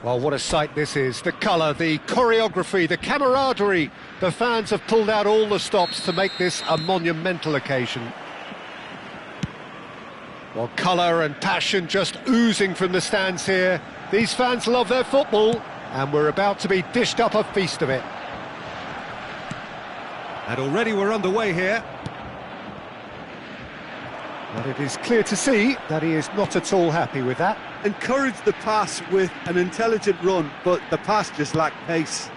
Well, what a sight this is. The colour, the choreography, the camaraderie. The fans have pulled out all the stops to make this a monumental occasion. Well, colour and passion just oozing from the stands here. These fans love their football, and we're about to be dished up a feast of it. And already we're underway here. But it is clear to see that he is not at all happy with that. Encouraged the pass with an intelligent run, but the pass just lacked pace.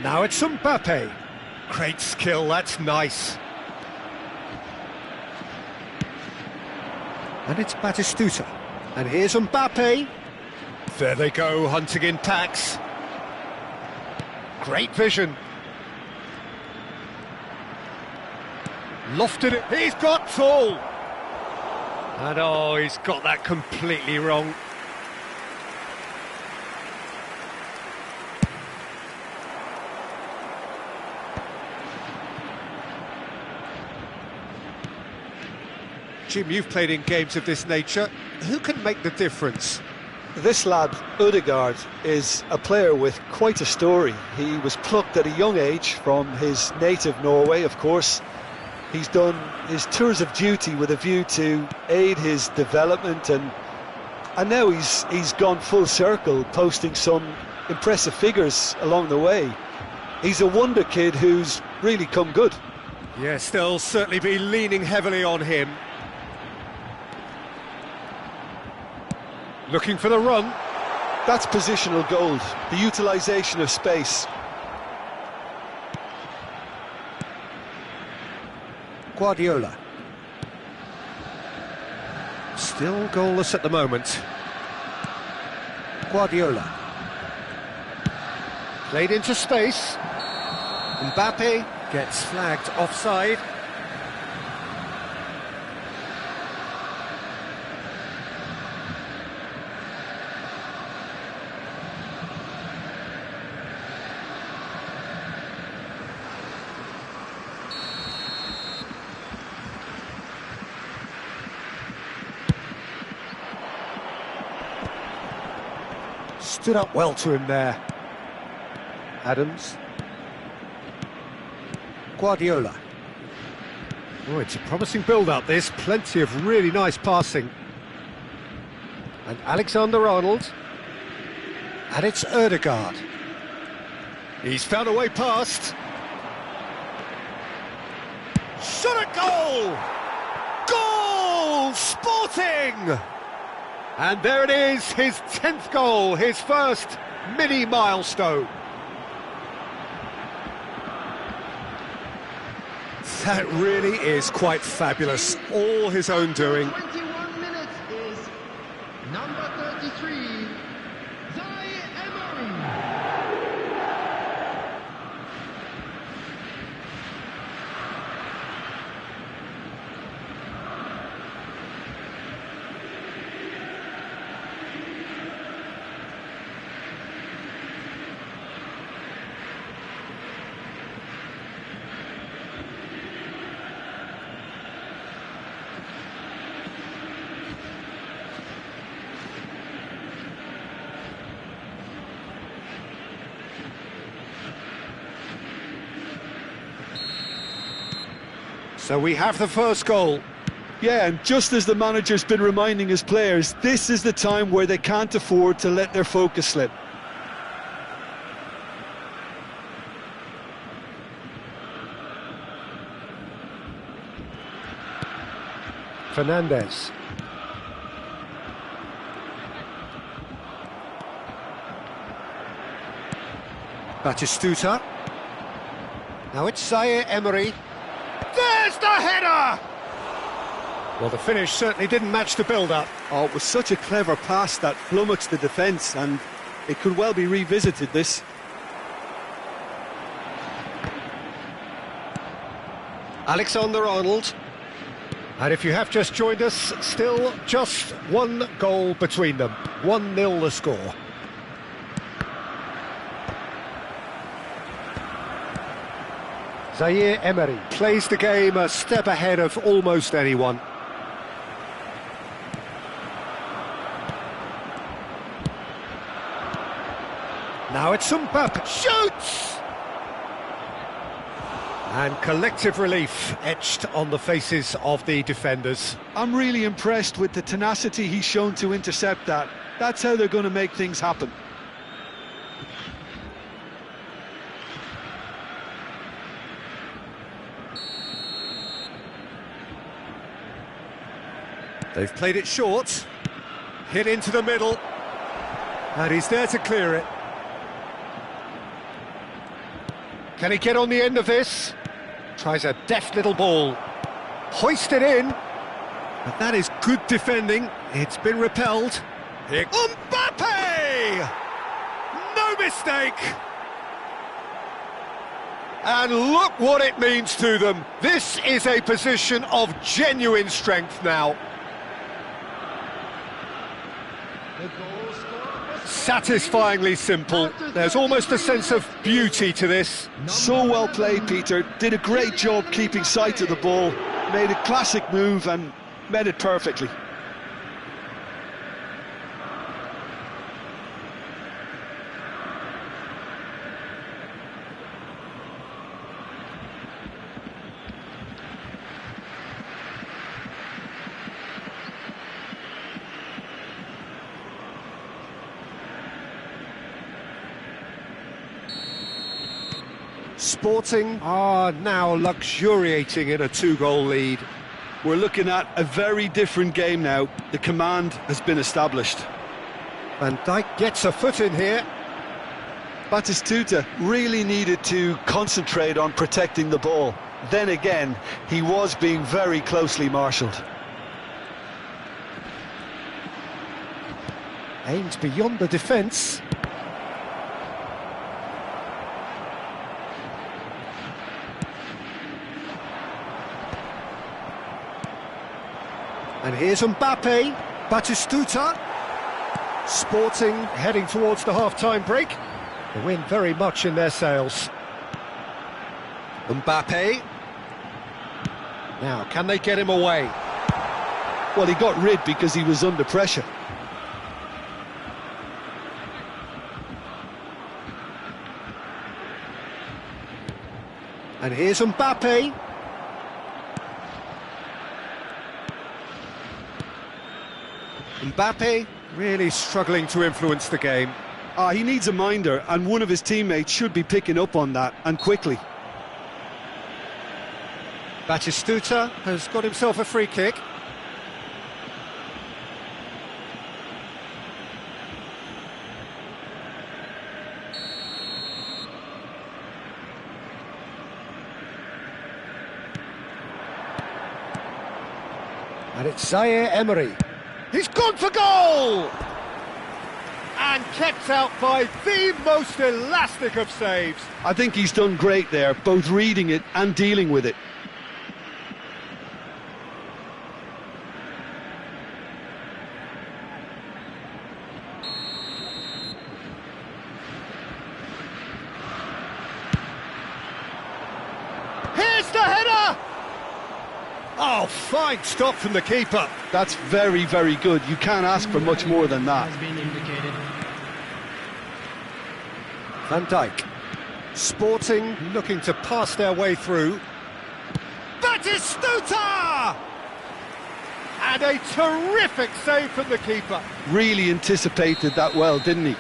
Now it's Mbappe. Great skill, that's nice. And it's Batistuta. And here's Mbappe. There they go, hunting in packs. Great vision. Lofted it. He's got full. And oh, he's got that completely wrong. Jim, you've played in games of this nature. Who can make the difference? This lad, Odegaard, is a player with quite a story. He was plucked at a young age from his native Norway, of course. He's done his tours of duty with a view to aid his development, and now he's gone full circle, posting some impressive figures along the way. He's a wonder kid who's really come good. Yes, they'll certainly be leaning heavily on him. Looking for the run. That's positional gold, the utilisation of space. Guardiola. Still goalless at the moment. Guardiola. Played into space. Mbappe gets flagged offside. Stood up well to him there. Adams. Guardiola. Oh, it's a promising build-up, this. Plenty of really nice passing. And Alexander-Arnold. And it's Odegaard. He's found a way past. Shot at goal! Goal! Sporting! And there it is, his 10th goal, his first mini milestone. That really is quite fabulous, all his own doing. 21 minutes is number 33, Emery. So we have the first goal. Yeah, and just as the manager's been reminding his players, this is the time where they can't afford to let their focus slip. Fernandez. Batistuta. Now it's Zaire Emery. There's the header! Well, the finish certainly didn't match the build-up. Oh, it was such a clever pass that flummoxed the defence, and it could well be revisited, this. Alexander-Arnold. And if you have just joined us, still just one goal between them. 1-0 the score. Zaire Emery plays the game a step ahead of almost anyone. Now it's Mbappe. Shoots! And collective relief etched on the faces of the defenders. I'm really impressed with the tenacity he's shown to intercept that. That's how they're going to make things happen. They've played it short. Hit into the middle. And he's there to clear it. Can he get on the end of this? Tries a deft little ball. Hoisted in. But that is good defending. It's been repelled. Here Mbappe! No mistake! And look what it means to them. This is a position of genuine strength now. Satisfyingly simple. There's almost a sense of beauty to this. So well played, Peter. Did a great job keeping sight of the ball. Made a classic move and met it perfectly. Sporting are now luxuriating in a 2-goal lead. We're looking at a very different game now. The command has been established. Van Dijk gets a foot in here. Batistuta really needed to concentrate on protecting the ball. Then again, he was being very closely marshalled. Aims beyond the defence. And here's Mbappe, Batistuta. Sporting heading towards the half-time break. The wind very much in their sails. Mbappe. Now, can they get him away? Well, he got rid because he was under pressure. And here's Mbappe. Mbappe really struggling to influence the game. He needs a minder, and one of his teammates should be picking up on that, and quickly. Batistuta has got himself a free kick. And it's Zaire Emery. He's gone for goal! And kept out by the most elastic of saves. I think he's done great there, both reading it and dealing with it. Here's the header! Oh, fine stop from the keeper. That's very, very good. You can't ask for much more than that. Van Dijk. Sporting looking to pass their way through. Batistuta! And a terrific save from the keeper. Really anticipated that well, didn't he?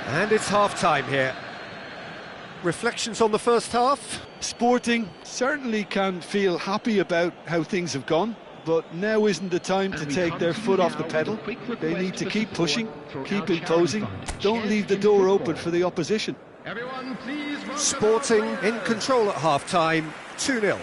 And it's half-time here. Reflections on the first half? Sporting certainly can feel happy about how things have gone, but now isn't the time to take their foot off the pedal. They need to keep pushing, keep imposing, don't leave the door open for the opposition. Sporting in control at half-time, 2-0.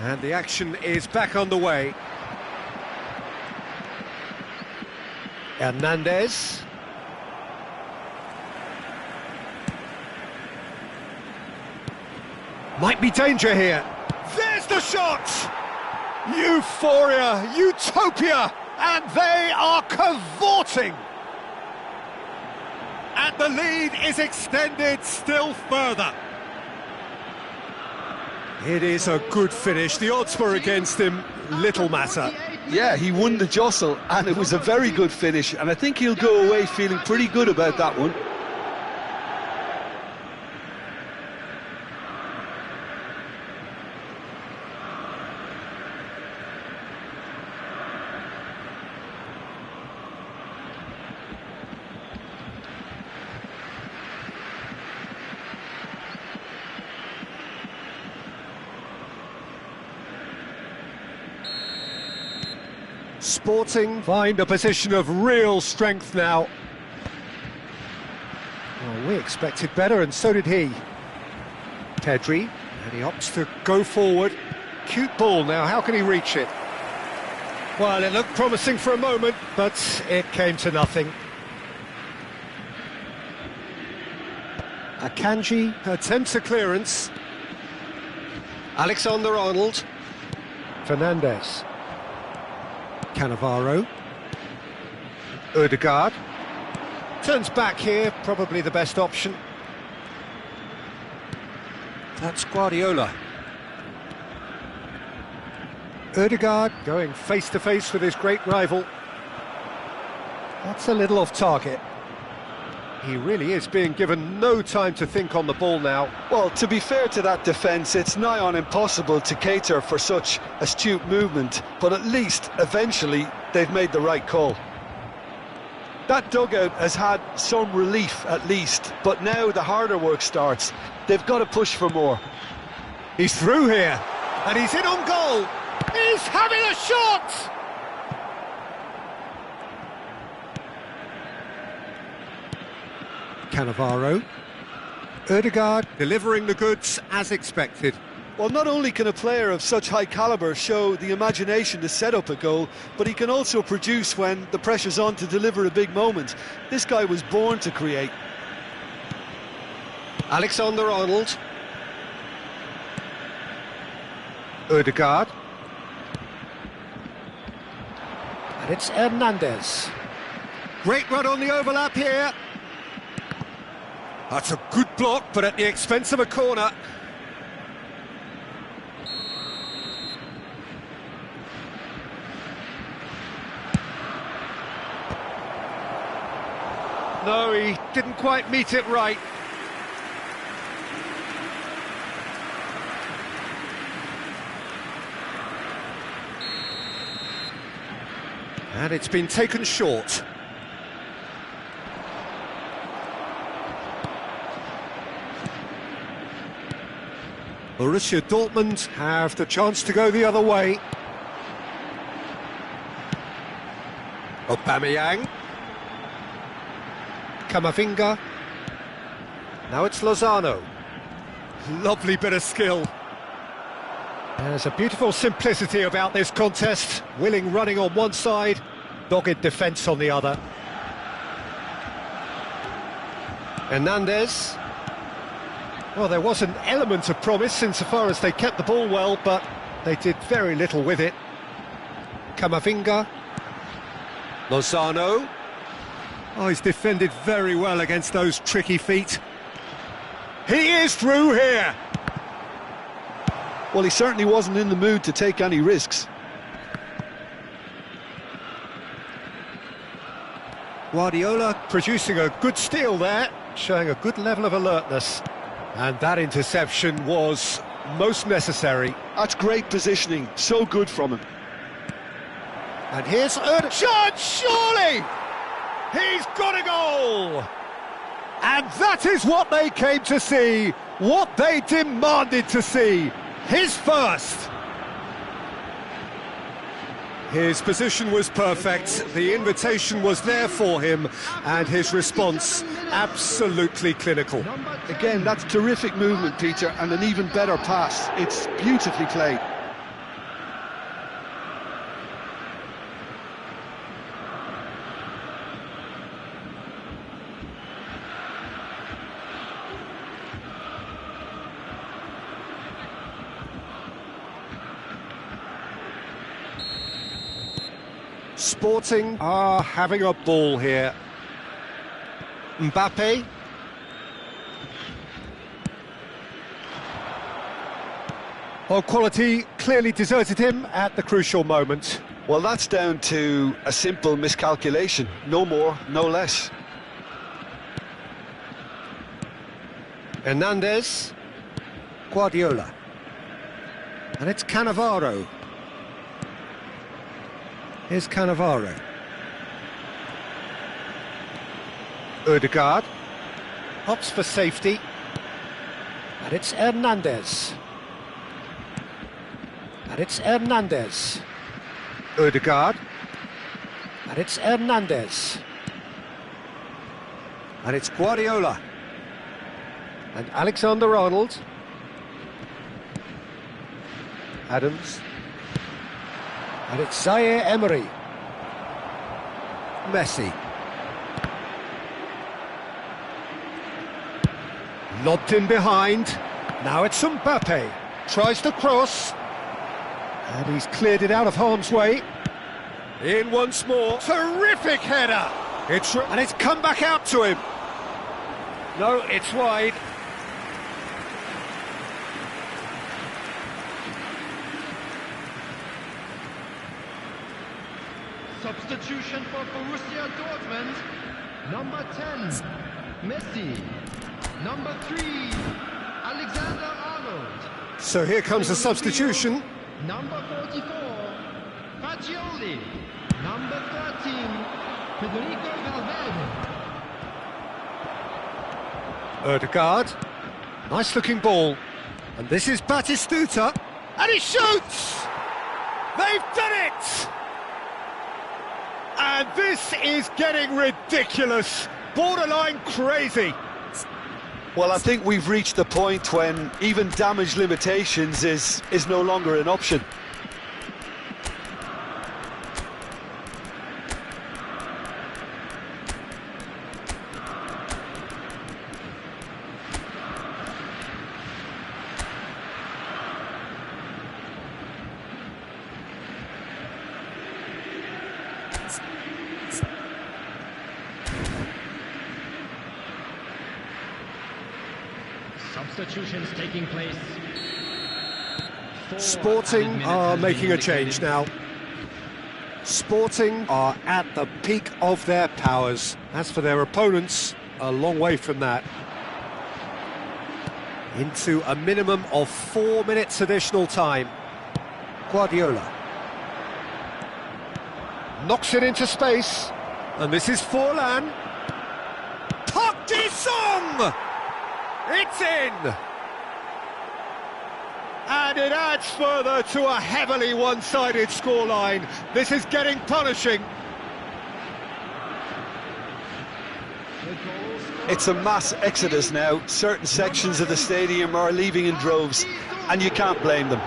And the action is back on the way. Hernandez. Might be danger here. There's the shot! Euphoria, utopia! And they are cavorting. And the lead is extended still further. It is a good finish. The odds were against him, little matter. Yeah, he won the jostle, and it was a very good finish, and I think he'll go away feeling pretty good about that one. Sporting find a position of real strength now. Well, we expected better, and so did he. Pedri, and he opts to go forward. Cute ball now, how can he reach it? Well, it looked promising for a moment, but it came to nothing. Akanji attempts a clearance. Alexander-Arnold. Fernandez. Cannavaro. Ødegaard. Turns back here, probably the best option. That's Guardiola. Ødegaard going face-to-face with his great rival. That's a little off target. He really is being given no time to think on the ball now. Well, to be fair to that defence, it's nigh on impossible to cater for such astute movement, but at least, eventually, they've made the right call. That dugout has had some relief, at least, but now the harder work starts. They've got to push for more. He's through here, and he's in on goal. He's having a shot! Cannavaro. Ødegaard delivering the goods as expected. Well, not only can a player of such high calibre show the imagination to set up a goal, but he can also produce when the pressure's on to deliver a big moment. This guy was born to create. Alexander-Arnold. Ødegaard. And it's Hernandez. Great run on the overlap here. That's a good block, but at the expense of a corner. No, he didn't quite meet it right. And it's been taken short. Borussia Dortmund have the chance to go the other way. Aubameyang. Camavinga. Now it's Lozano. Lovely bit of skill. There's a beautiful simplicity about this contest. Willing running on one side, dogged defence on the other. Hernandez. Well, there was an element of promise insofar as they kept the ball well, but they did very little with it. Camavinga. Lozano. Oh, he's defended very well against those tricky feet. He is through here. Well, he certainly wasn't in the mood to take any risks. Guardiola producing a good steal there, showing a good level of alertness. And that interception was most necessary. That's great positioning, so good from him. And here's Shot, surely! He's got a goal! And that is what they came to see, what they demanded to see. His first. His position was perfect, the invitation was there for him, and his response absolutely clinical. Again, that's terrific movement, Peter, and an even better pass. It's beautifully played. Sporting are having a ball here. Mbappe. Well, quality clearly deserted him at the crucial moment. Well, that's down to a simple miscalculation. No more, no less. Hernandez. Guardiola. And it's Cannavaro. Here's Cannavaro. Ødegaard. Opts for safety. And it's Hernandez. And it's Hernandez. Ødegaard. And it's Hernandez. And it's Guardiola. And Alexander-Arnold. Adams. And it's Zaire Emery. Messi. Lobbed in behind. Now it's Mbappe. Tries to cross. And he's cleared it out of harm's way. In once more. Terrific header. And it's come back out to him. No, it's wide. Substitution for Borussia Dortmund. Number 10, Messi. Number 3, Alexander-Arnold. So here comes a substitution. Number 44, Fagioli. Number 13, Federico Valverde. Ødegaard. Nice looking ball. And this is Batistuta. And he shoots! They've done it! And this is getting ridiculous. Borderline crazy. Well, I think we've reached the point when even damage limitations is no longer an option. Substitutions taking place. Sporting are making a change now. Sporting are at the peak of their powers. As for their opponents, a long way from that. Into a minimum of 4 minutes additional time. Guardiola. Knocks it into space. And this is Forlan. Park Ji-sung! It's in! And it adds further to a heavily one-sided scoreline. This is getting punishing. It's a mass exodus now. Certain sections of the stadium are leaving in droves, and you can't blame them.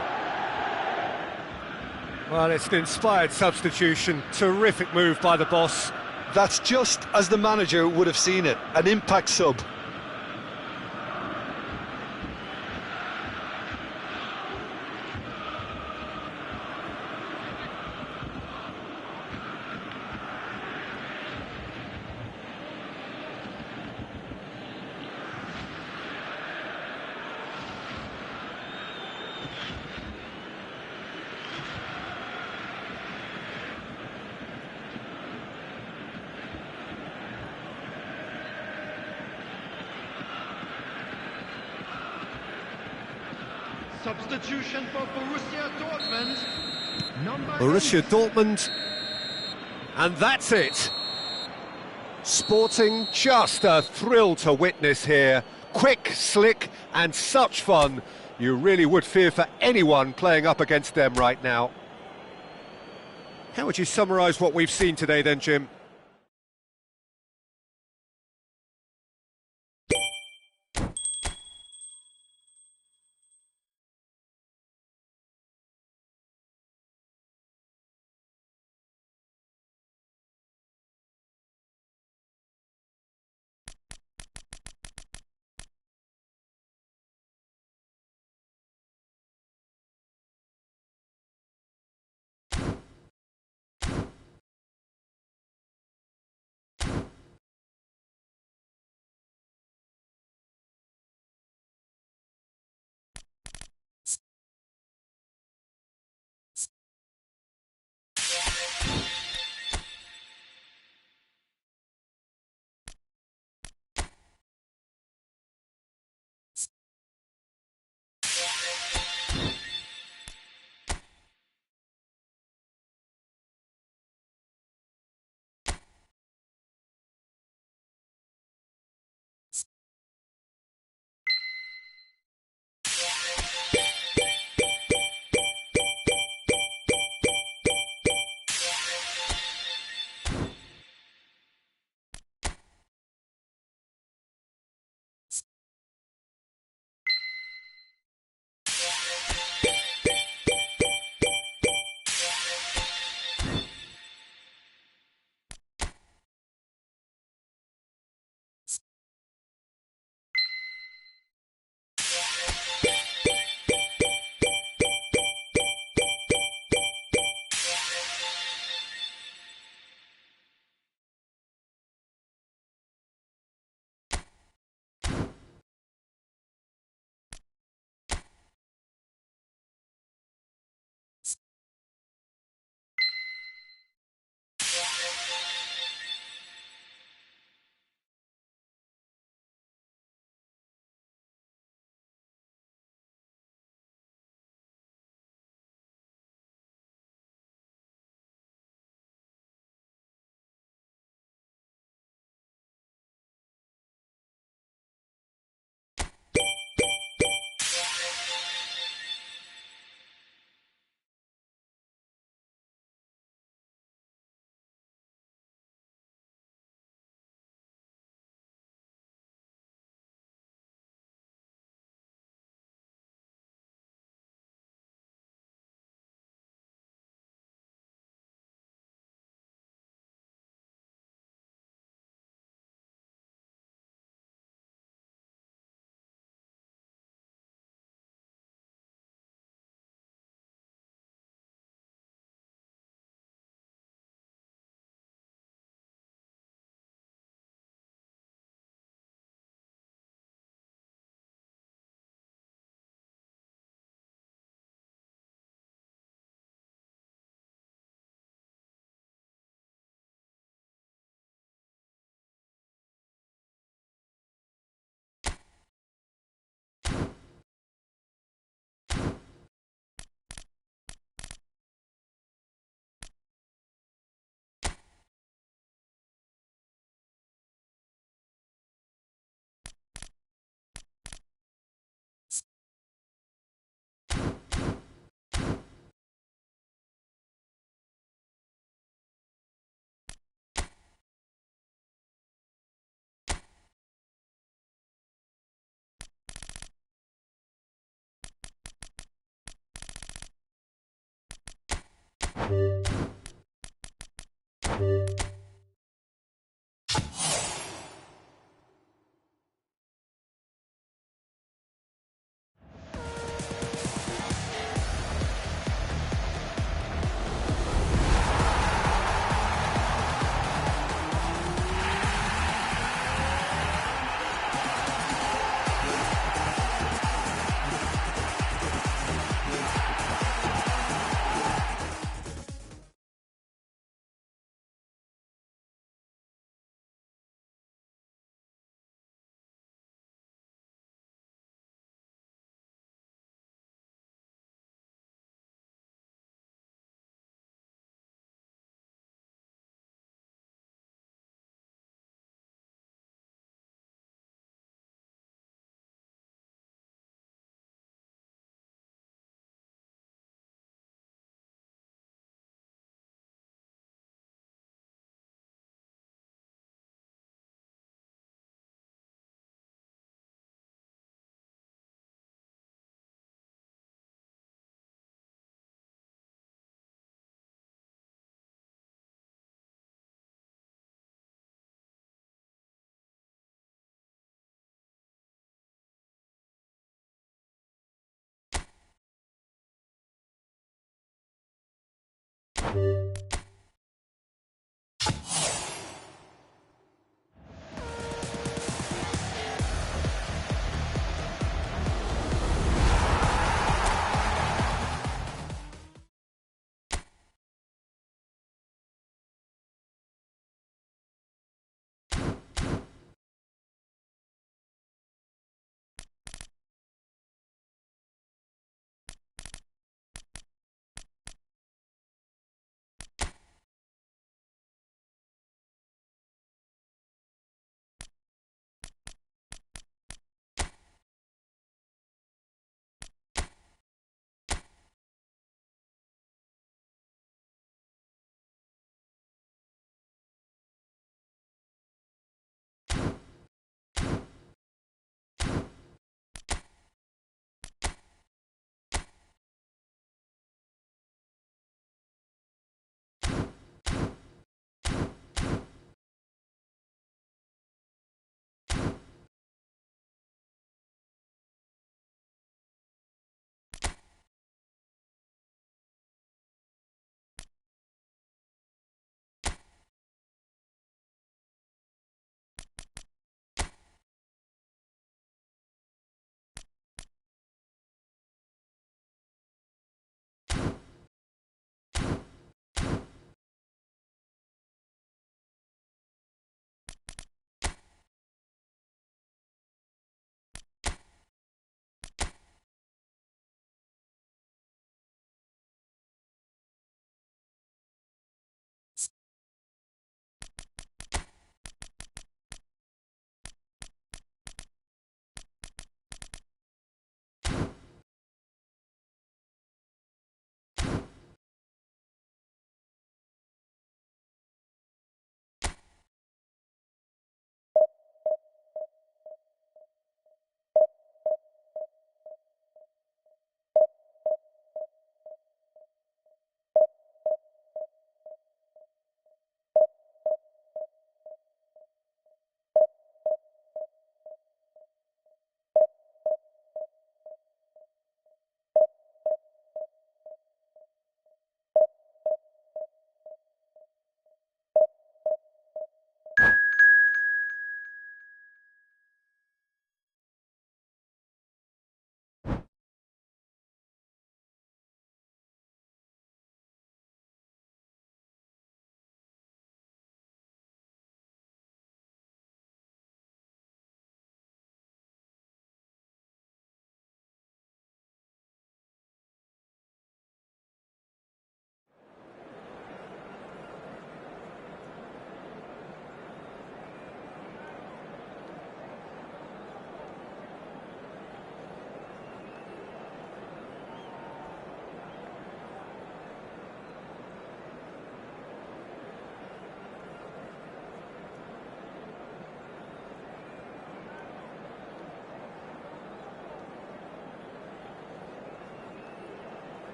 Well, it's an inspired substitution. Terrific move by the boss. That's just as the manager would have seen it, an impact sub. Substitution for Borussia Dortmund. Number Borussia 8. Dortmund. And that's it. Sporting, just a thrill to witness here. Quick, slick, and such fun. You really would fear for anyone playing up against them right now. How would you summarise what we've seen today then, Jim?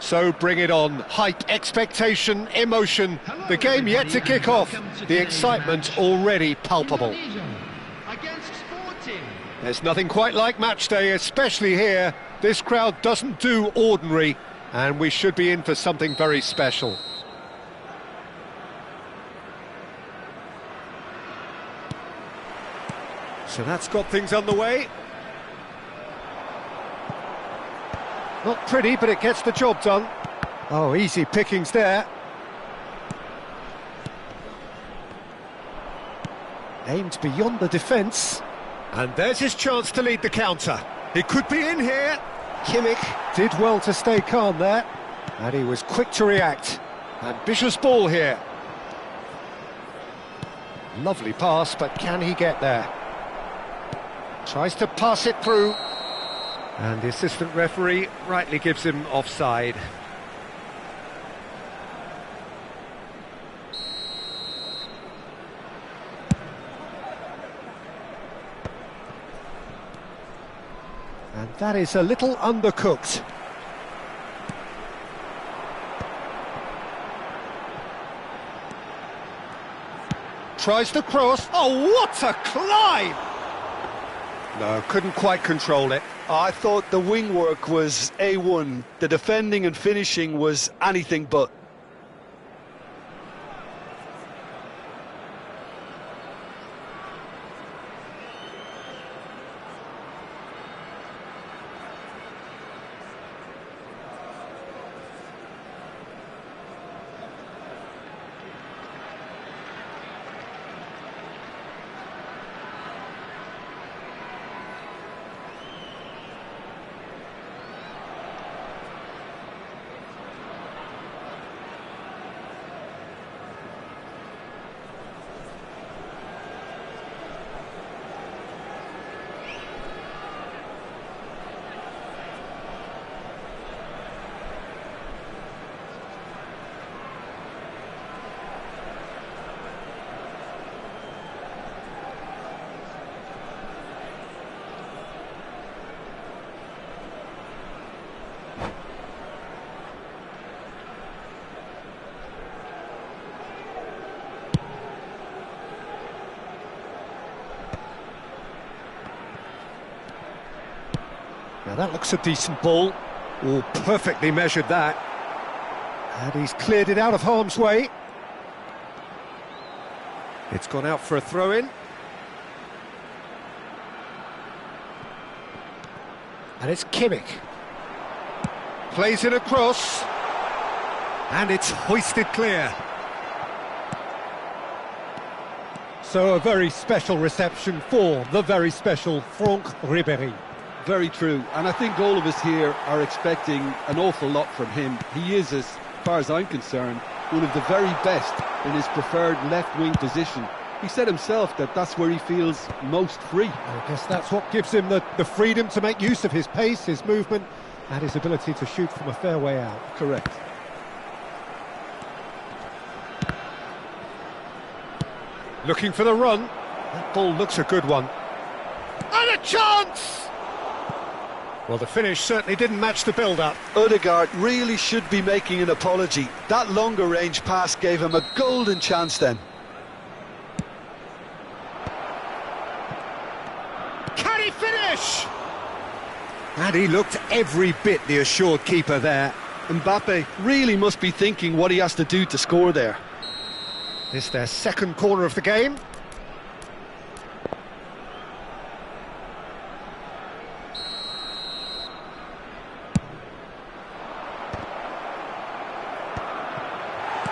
So bring it on. Hype, expectation, emotion. The game yet to kick off. The excitement already palpable. Against Sporting. There's nothing quite like match day, especially here. This crowd doesn't do ordinary, and we should be in for something very special. So that's got things underway. Not pretty, but it gets the job done. Oh, easy pickings there. Aimed beyond the defence. And there's his chance to lead the counter. He could be in here. Kimmich did well to stay calm there. And he was quick to react. Ambitious ball here. Lovely pass, but can he get there? Tries to pass it through. And the assistant referee rightly gives him offside. And that is a little undercooked. Tries to cross. Oh, what a climb! No, couldn't quite control it. I thought the wing work was A1. The defending and finishing was anything but. Now that looks a decent ball. Oh, perfectly measured that. And he's cleared it out of harm's way. It's gone out for a throw-in. And it's Kimmich. Plays it across. And it's hoisted clear. So a very special reception for the very special Franck Ribéry. Very true, and I think all of us here are expecting an awful lot from him. He is, as far as I'm concerned, one of the very best in his preferred left-wing position. He said himself that that's where he feels most free. I guess that's what gives him the freedom to make use of his pace, his movement, and his ability to shoot from a fair way out. Correct. Looking for the run. That ball looks a good one. And a chance! Well, the finish certainly didn't match the build-up. Ødegaard really should be making an apology. That longer range pass gave him a golden chance then. Can he finish? And he looked every bit the assured keeper there. Mbappe really must be thinking what he has to do to score there. This is their second corner of the game.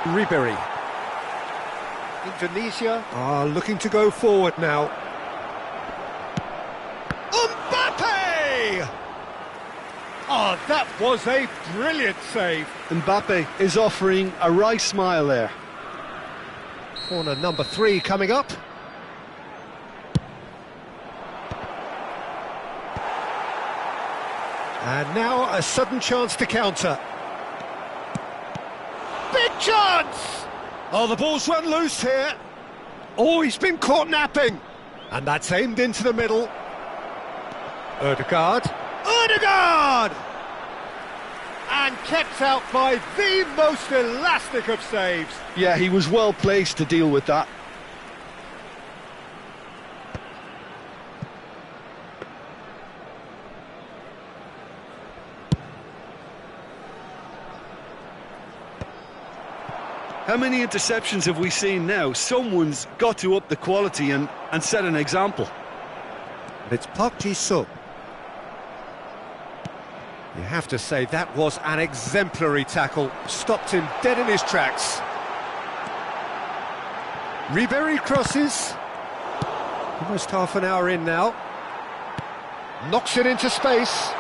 Ribéry. Indonesia are looking to go forward now. Mbappe! Oh, that was a brilliant save. Mbappe is offering a wry smile there. Corner number 3 coming up. And now a sudden chance to counter. Big chance! Oh, the ball's run loose here. Oh, he's been caught napping. And that's aimed into the middle. Ødegaard. Ødegaard! and kept out by the most elastic of saves. Yeah, he was well placed to deal with that. How many interceptions have we seen now? Someone's got to up the quality and set an example. It's Park Ji-sung. You have to say that was an exemplary tackle. Stopped him dead in his tracks. Ribery crosses. Almost half an hour in now. Knocks it into space.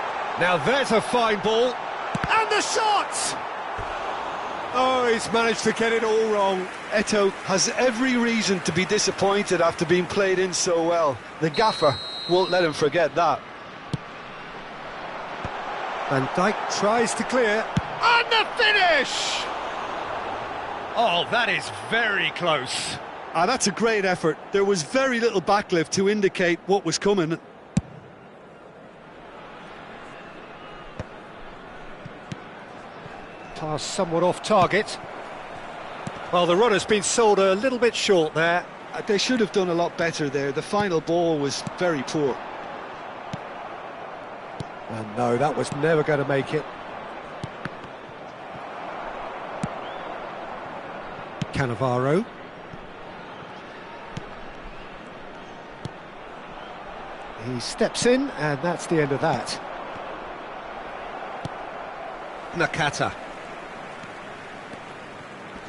Now there's a fine ball. And the shot! Oh, he's managed to get it all wrong. Eto has every reason to be disappointed after being played in so well. The gaffer won't let him forget that. Van Dijk tries to clear. And the finish! Oh, that is very close. That's a great effort. There was very little backlift to indicate what was coming. Pass somewhat off target. Well, the runner's been sold a little bit short there. They should have done a lot better there. The final ball was very poor. And no, that was never going to make it. Cannavaro. He steps in, and that's the end of that. Nakata.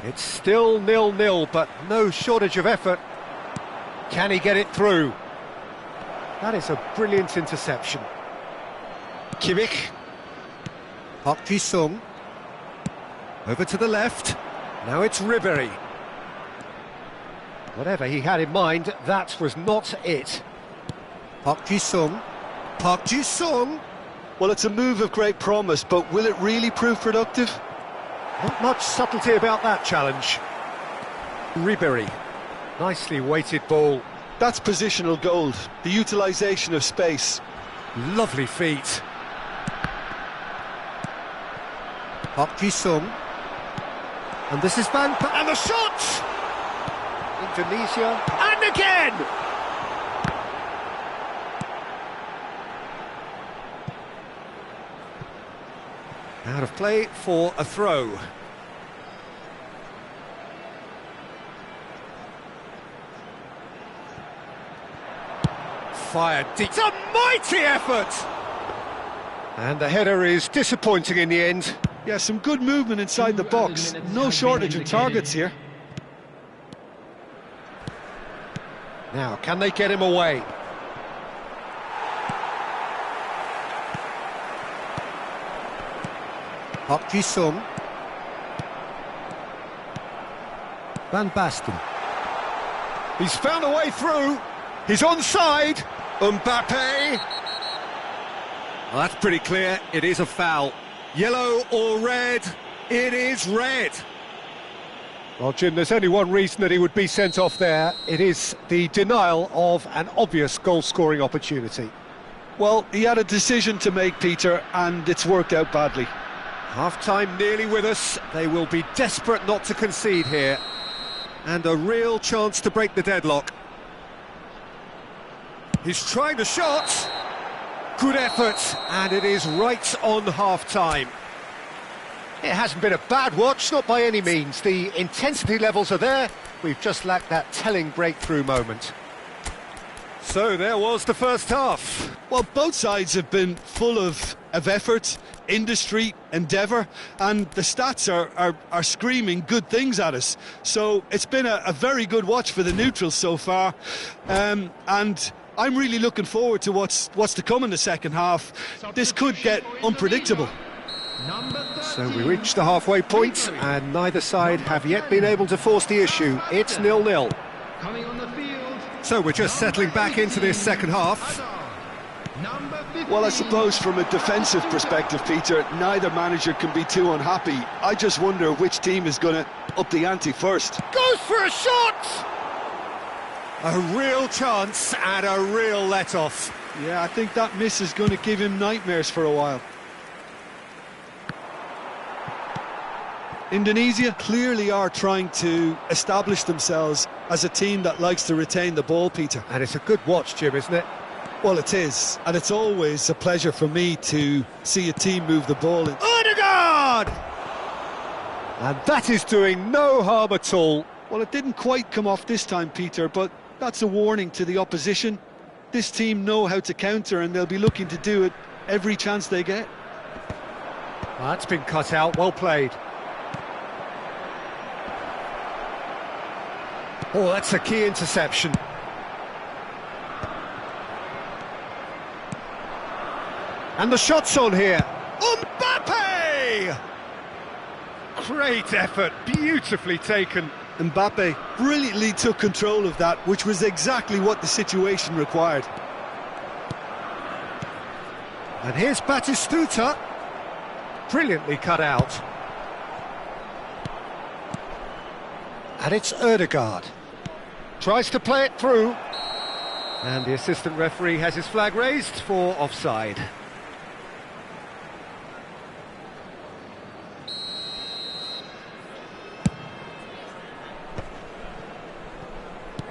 It's still 0-0, but no shortage of effort. Can he get it through? That is a brilliant interception. Kimmich. Park Ji-sung. Over to the left. Now it's Ribery. Whatever he had in mind, that was not it. Park Ji-sung. Park Ji-sung. Well, it's a move of great promise, but will it really prove productive? Not much subtlety about that challenge. Ribery. Nicely weighted ball. That's positional gold. The utilisation of space. Lovely feet. Park Ji-sung. And this is and the shot! Indonesia. And again! Out of play for a throw. Fired deep. It's a mighty effort! And the header is disappointing in the end. Yeah, some good movement inside the box. No shortage of targets here. Now, can they get him away? Park Ji-sung. Van Basten. He's found a way through. He's onside. Mbappe. Well, that's pretty clear. It is a foul. Yellow or red? It is red. Well, Jim, there's only one reason that he would be sent off there. It is the denial of an obvious goal-scoring opportunity. Well, he had a decision to make, Peter, and it's worked out badly. Half-time nearly with us. They will be desperate not to concede here. And a real chance to break the deadlock. He's trying the shot. Good effort, and it is right on half-time. It hasn't been a bad watch, not by any means. The intensity levels are there. We've just lacked that telling breakthrough moment. So there was the first half. Well, both sides have been full of effort, industry, endeavour, and the stats are screaming good things at us. So it's been a very good watch for the neutrals so far, and I'm really looking forward to what's to come in the second half. This could get unpredictable. So we reached the halfway point, and neither side have yet been able to force the issue. It's 0-0. So we're just settling back into this second half. Well, I suppose from a defensive perspective, Peter, neither manager can be too unhappy. I just wonder which team is going to up the ante first. Goes for a shot! A real chance and a real let-off. Yeah, I think that miss is going to give him nightmares for a while. Indonesia clearly are trying to establish themselves as a team that likes to retain the ball, Peter. And it's a good watch, Jim, isn't it? Well, it is, and it's always a pleasure for me to see a team move the ball in. Ødegaard! And that is doing no harm at all. Well, it didn't quite come off this time, Peter, but that's a warning to the opposition. This team know how to counter, and they'll be looking to do it every chance they get. Well, that's been cut out, well played. Oh, that's a key interception. And the shot's on here. Mbappe! Great effort, beautifully taken. Mbappe brilliantly took control of that, which was exactly what the situation required. And here's Batistuta. Brilliantly cut out. And it's Ødegaard. Tries to play it through. And the assistant referee has his flag raised for offside.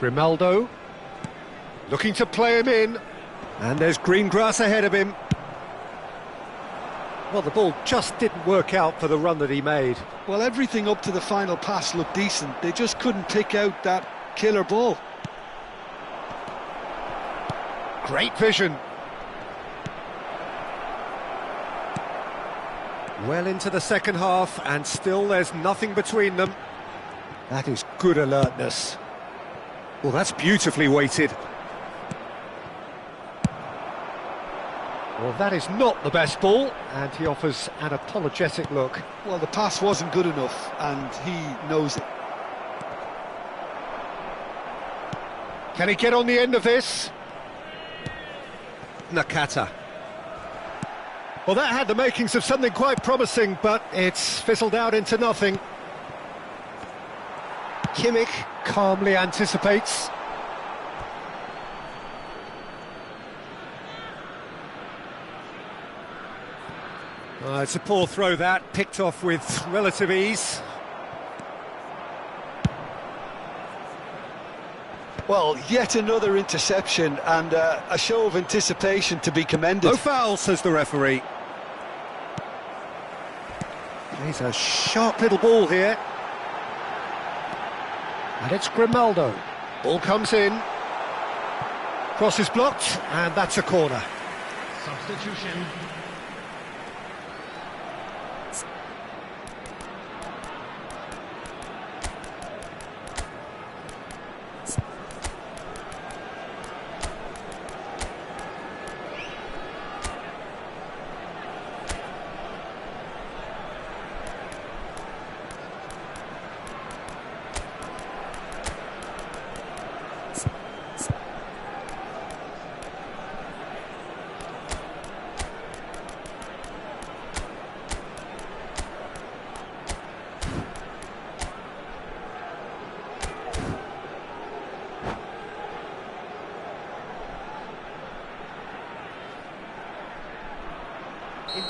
Grimaldo looking to play him in, and there's green grass ahead of him. Well, the ball just didn't work out for the run that he made. Well, everything up to the final pass looked decent. They just couldn't pick out that killer ball. Great vision. Well into the second half, and still there's nothing between them. That is good alertness. Well, that's beautifully weighted. Well, that is not the best ball, and he offers an apologetic look. Well, the pass wasn't good enough, and he knows it. Can he get on the end of this? Nakata. Well, that had the makings of something quite promising, but it's fizzled out into nothing. Kimmich calmly anticipates. It's a poor throw that, picked off with relative ease. Well, yet another interception and a show of anticipation to be commended. No foul, says the referee. He's a sharp little ball here. And it's Grimaldo. Ball comes in. Cross is blocked, and that's a corner. Substitution.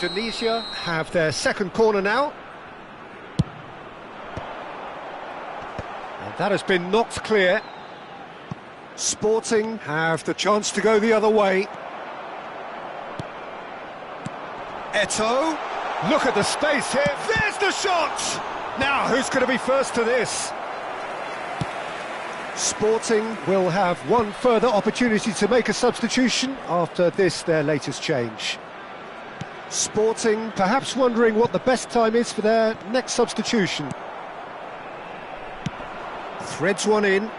Indonesia have their second corner now. And that has been knocked clear. Sporting have the chance to go the other way. Eto'o, look at the space here. There's the shot! Now, who's going to be first to this? Sporting will have one further opportunity to make a substitution after this, their latest change. Sporting perhaps wondering what the best time is for their next substitution. Threads one in.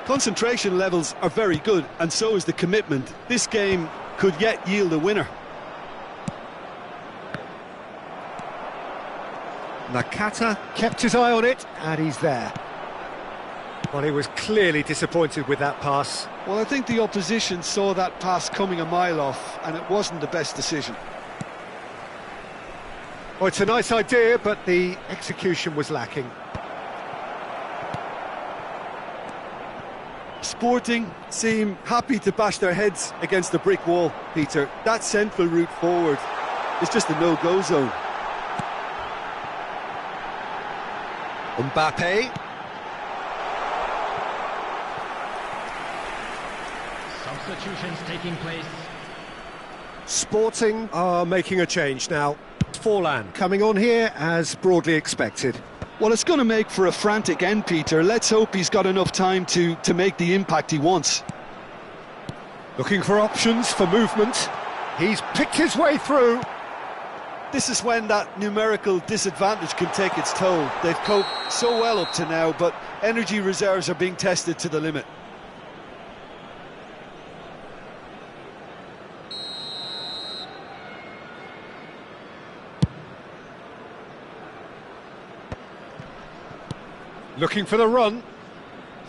Concentration levels are very good, and so is the commitment. This game could yet yield a winner. Nakata kept his eye on it, and he's there. Well, he was clearly disappointed with that pass. Well, I think the opposition saw that pass coming a mile off, and it wasn't the best decision. Well, it's a nice idea, but the execution was lacking. Sporting seem happy to bash their heads against the brick wall, Peter. That central route forward is just a no-go zone. Mbappe. Substitutions taking place. Sporting are making a change now. Forlan coming on here as broadly expected. Well, it's going to make for a frantic end, Peter. Let's hope he's got enough time to make the impact he wants. Looking for options for movement. He's picked his way through. This is when that numerical disadvantage can take its toll. They've coped so well up to now, but energy reserves are being tested to the limit. Looking for the run.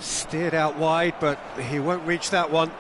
Steered out wide, but he won't reach that one.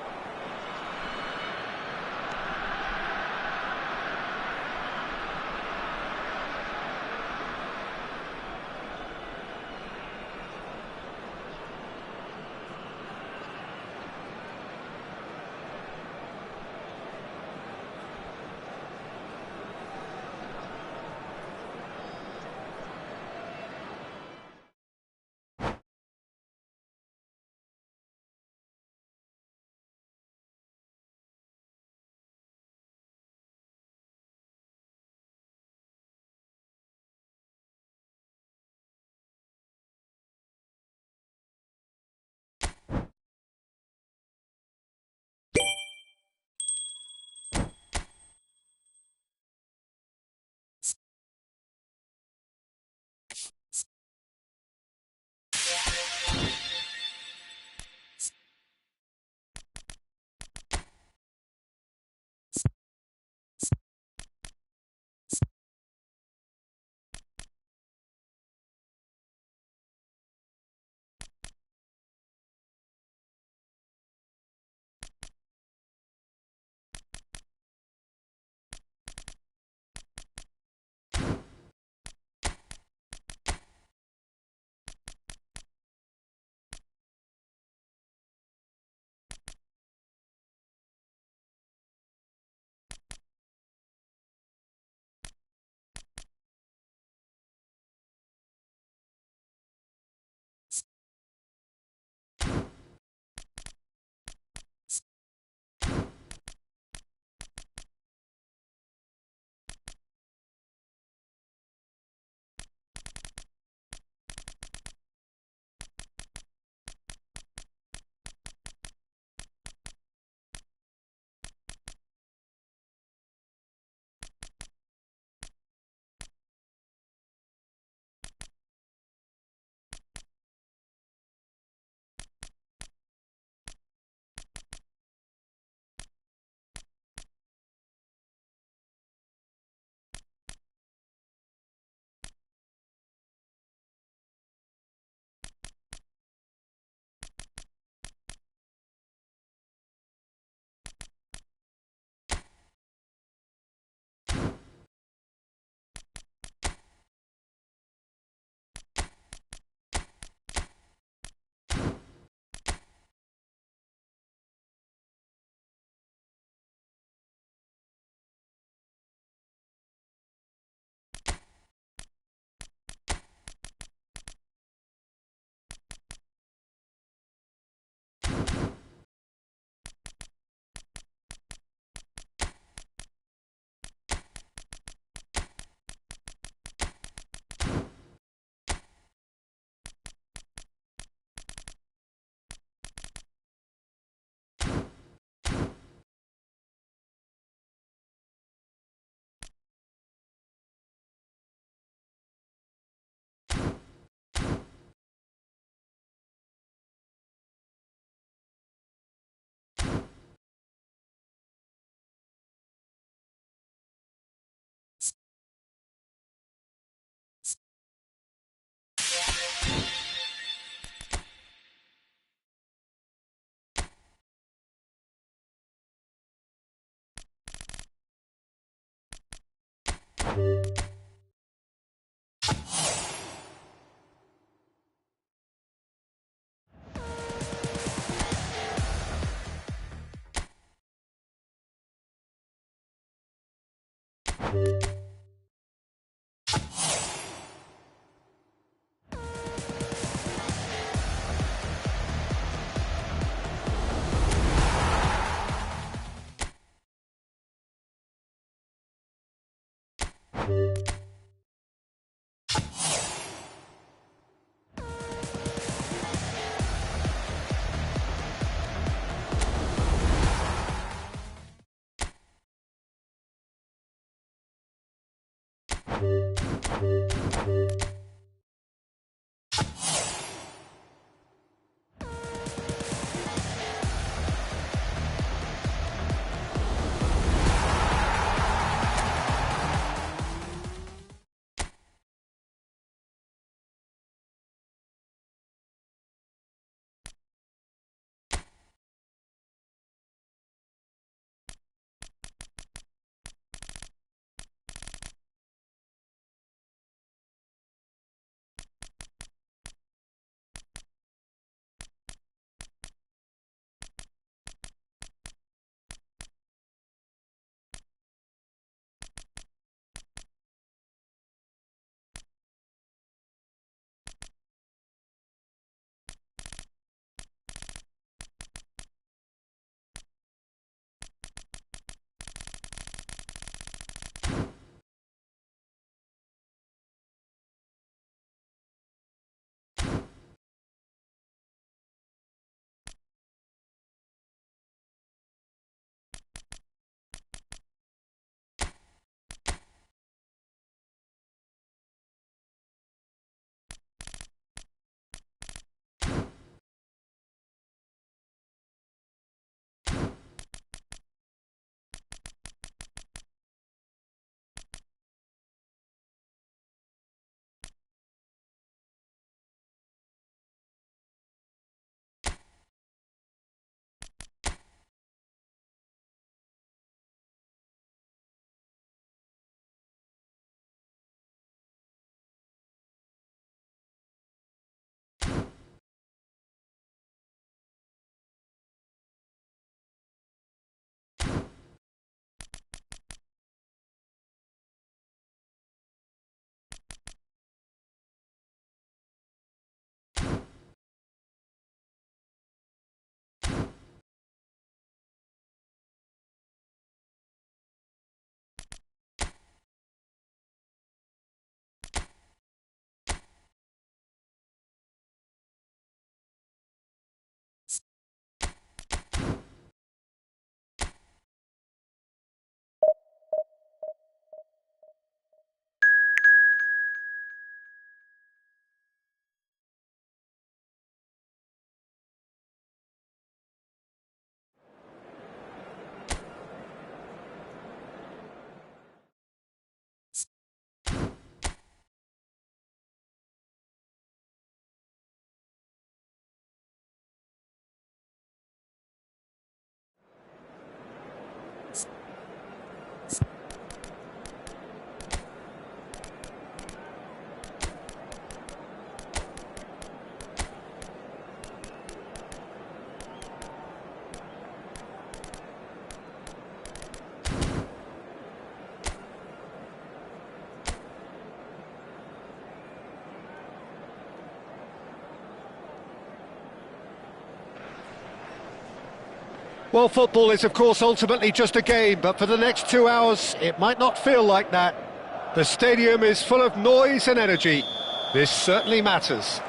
Well, football is, of course, ultimately just a game, but for the next 2 hours, it might not feel like that. The stadium is full of noise and energy. This certainly matters.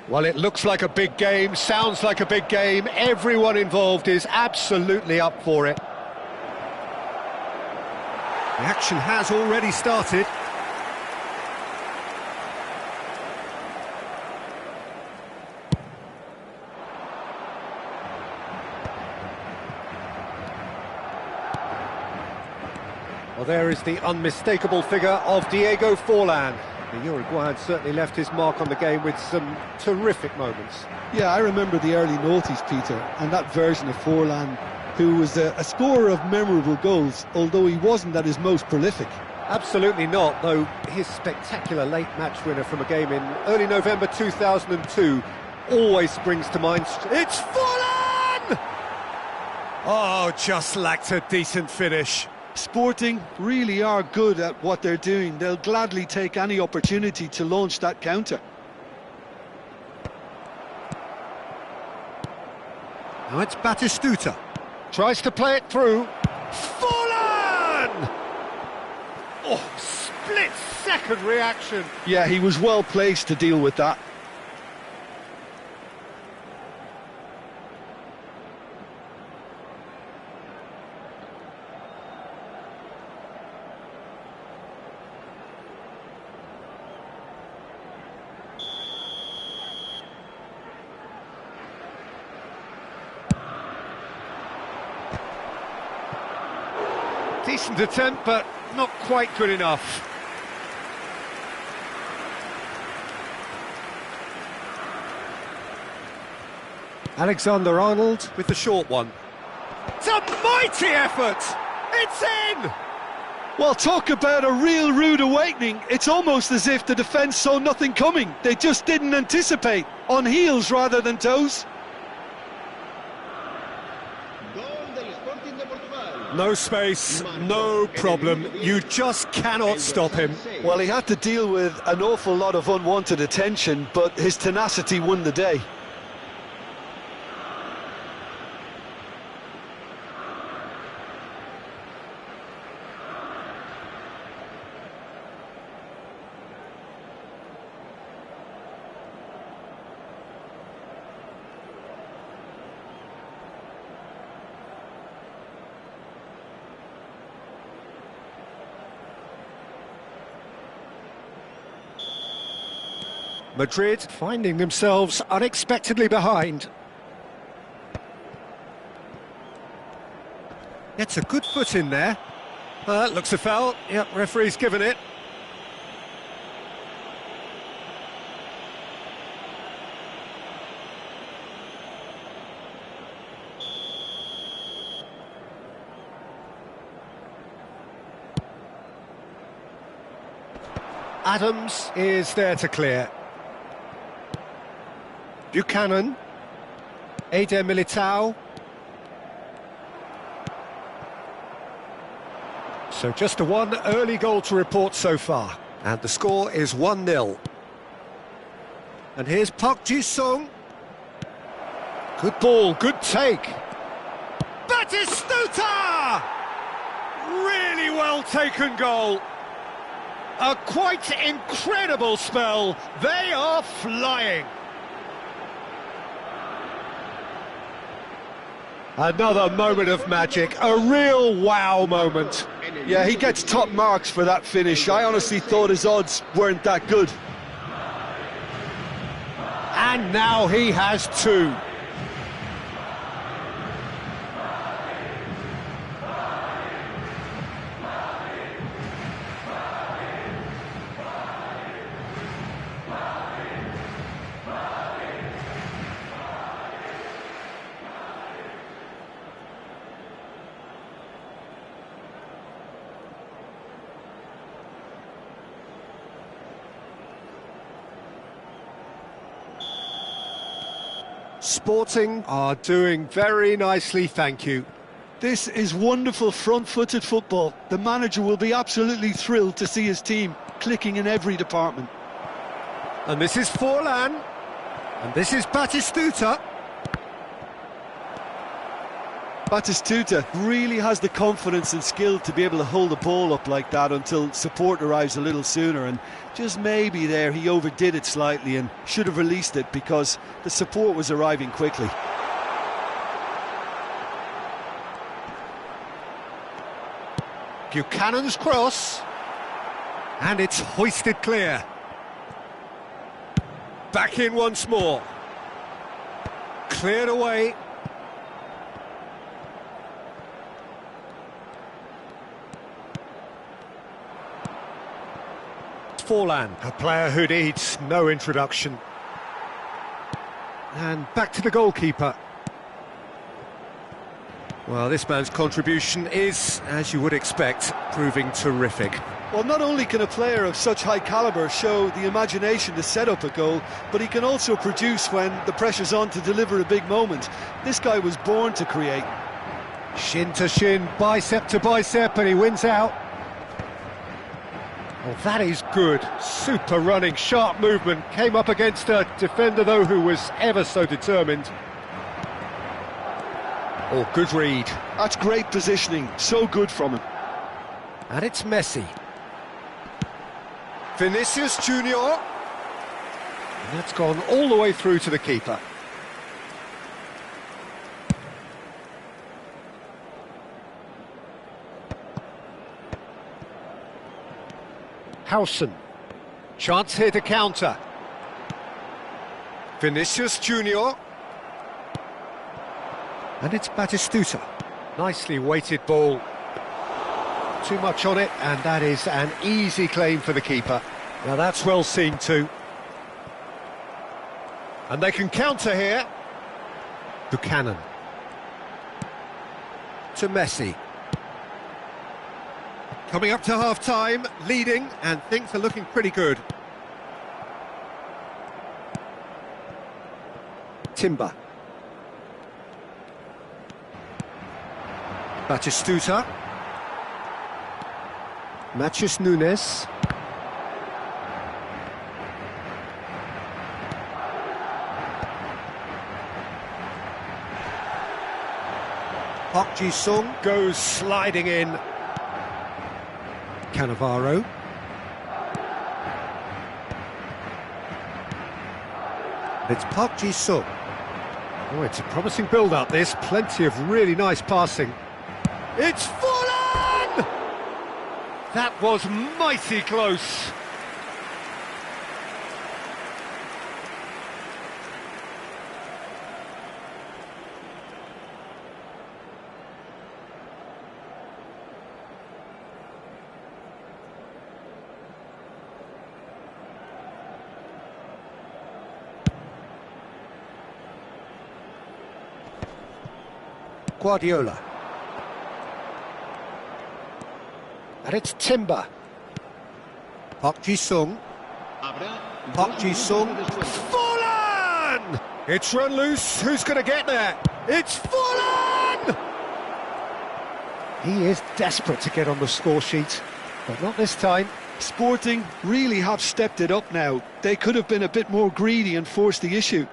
Well, it looks like a big game, sounds like a big game. Everyone involved is absolutely up for it. The action has already started. Well, there is the unmistakable figure of Diego Forlan. The Uruguayan certainly left his mark on the game with some terrific moments. Yeah, I remember the early noughties, Peter, and that version of Forlan, who was a scorer of memorable goals, although he wasn't at his most prolific. Absolutely not, though his spectacular late match winner from a game in early November 2002 always springs to mind. It's Forlan! Oh, just lacked a decent finish. Sporting really are good at what they're doing. They'll gladly take any opportunity to launch that counter. Now it's Batistuta. Tries to play it through. Forlan! Oh, split-second reaction. Yeah, he was well placed to deal with that. Decent attempt, but not quite good enough. Alexander-Arnold with the short one. It's a mighty effort! It's in! Well, talk about a real rude awakening. It's almost as if the defence saw nothing coming. They just didn't anticipate. On heels rather than toes. No space, no problem. You just cannot stop him. Well, he had to deal with an awful lot of unwanted attention, but his tenacity won the day. Madrid finding themselves unexpectedly behind. Gets a good foot in there. Looks a foul. Yep, referee's given it. Adams is there to clear. Buchanan, Eder Militao. So just a one early goal to report so far. And the score is 1-0. And here's Park Ji-sung. Good ball, good take. Batistuta! Really well taken goal. A quite incredible spell. They are flying. Another moment of magic, a real wow moment. Yeah, he gets top marks for that finish. I honestly thought his odds weren't that good. And now he has two. Sporting are doing very nicely, thank you. This is wonderful front-footed football. The manager will be absolutely thrilled to see his team clicking in every department. And this is Forlan. And this is Batistuta. Batistuta really has the confidence and skill to be able to hold the ball up like that until support arrives a little sooner, and just maybe there he overdid it slightly and should have released it because the support was arriving quickly. Buchanan's cross, and it's hoisted clear. Back in once more. Cleared away. Forlan, a player who needs no introduction. And back to the goalkeeper. Well, this man's contribution is, as you would expect, proving terrific. Well, not only can a player of such high calibre show the imagination to set up a goal, but he can also produce when the pressure's on to deliver a big moment. This guy was born to create. Shin to shin, bicep to bicep, and he wins out. Well, that is good. Super running, sharp movement. Came up against a defender, though, who was ever so determined. Oh, good read. That's great positioning. So good from him. And it's Messi. Vinicius Junior. And that's gone all the way through to the keeper. Howson. Chance here to counter. Vinicius Junior. And it's Batistuta. Nicely weighted ball. Too much on it, and that is an easy claim for the keeper. Now that's well seen too. And they can counter here. Buchanan. To Messi. Coming up to half-time, leading, and things are looking pretty good. Timber. Batistuta. Matheus Nunes. Park Ji-sung goes sliding in. Cannavaro. It's Park Ji-sung. Oh, it's a promising build-up, this. Plenty of really nice passing. It's fallen! That was mighty close. Guardiola. And it's Timber. Park Ji-sung. Park Ji-sung. Fallen! It's run loose. Who's going to get there? It's fallen! He is desperate to get on the score sheet, but not this time. Sporting really have stepped it up now. They could have been a bit more greedy and forced the issue.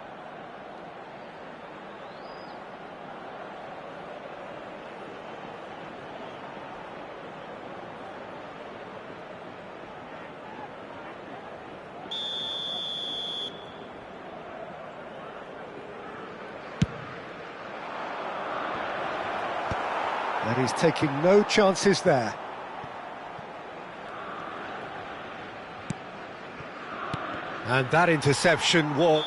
And he's taking no chances there. And that interception was...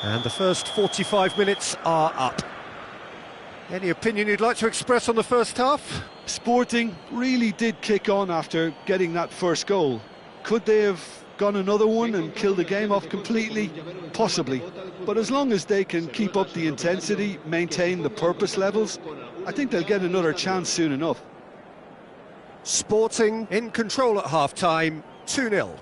And the first 45 minutes are up. Any opinion you'd like to express on the first half? Sporting really did kick on after getting that first goal. Could they have gone another one and killed the game off completely? Possibly. But as long as they can keep up the intensity, maintain the purpose levels, I think they'll get another chance soon enough. Sporting in control at half-time, 2-0.